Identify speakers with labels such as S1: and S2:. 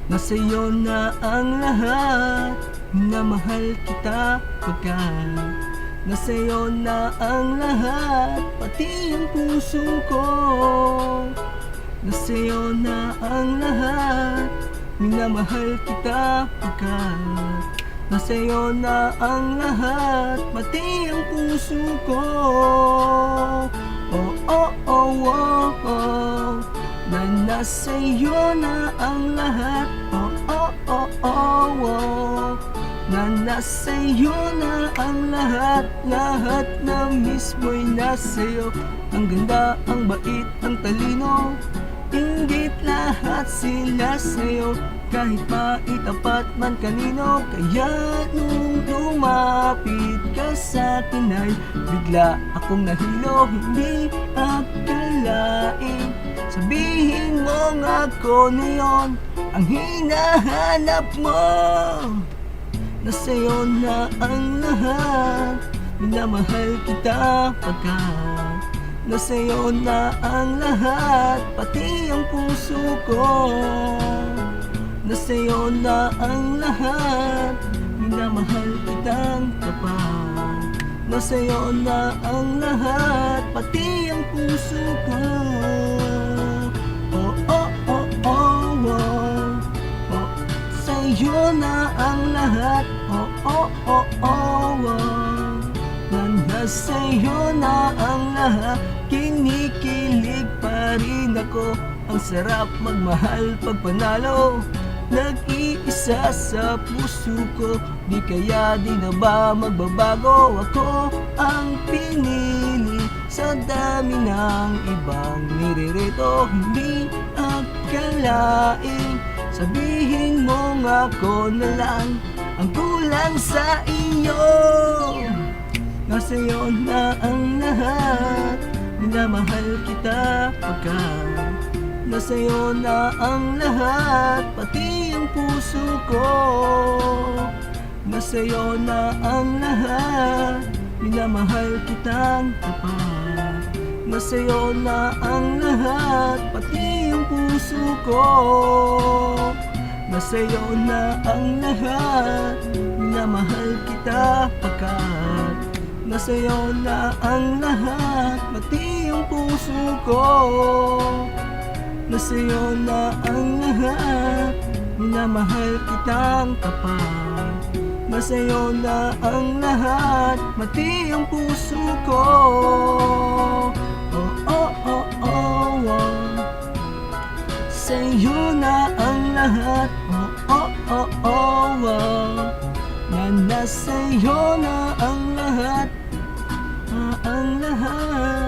S1: Nasa'yo na ang lahat, minamahal kita pagkat nasa'yo na ang lahat, pati ang puso ko. Nasa'yo na ang lahat, minamahal kita pagkat nasa'yo na ang lahat, pati ang puso ko. Oh, oh, oh, oh, oh, na nasa'yo na ang lahat. Oh, oh, oh, oh, oh, na nasa'yo na ang lahat. Lahat na mismo'y nasa'yo. Ang ganda, ang bait, ang talino, inggit, lahat sila sa'yo. Kahit maitapat man kanino, kaya nung lumapit ka sa'kin ay bigla akong nahilo. Hindi akalain, sabihin mo nga ako na yun ang hinahanap mo. Nasa'yo na ang lahat, minamahal kita pagkat nasa'yo na ang lahat, pati ang puso ko. Nasa'yo na ang lahat, minamahal kitang tapat. Nasa'yo na ang lahat, pati ang puso ko. Oh, oh, oh, oh, oh, oh, sa'yo na ang lahat. Oh, oh, oh, oh, oh, na nasa'yo na ang lahat. Kinikilig pa rin ako, ang sarap magmahal pag panalo. Nag-iisa sa puso ko, di kaya di na ba magbabago? Ako ang pinili sa dami ng ibang nirerito. Hindi akalain, sabihin mo nga ako na lang ang kulang sa iyo. Nasa'yo na ang lahat, minamahal kita pagkat nasa'yo na ang lahat, pati ang puso ko. Nasa'yo na ang lahat, minamahal kitang tapat. Nasa'yo na ang lahat, pati ang puso ko. Nasa'yo na ang lahat, minamahal kita pagkat nasa'yo na ang lahat, pati ang puso ko. Nasa'yo na ang lahat, minamahal kitang tapat. Nasa'yo na ang lahat, pati ang puso ko. Oh, oh, oh, oh, oh, sa'yo na ang lahat. Oh, oh, oh, oh, oh, na nasa'yo na ang lahat, ang lahat.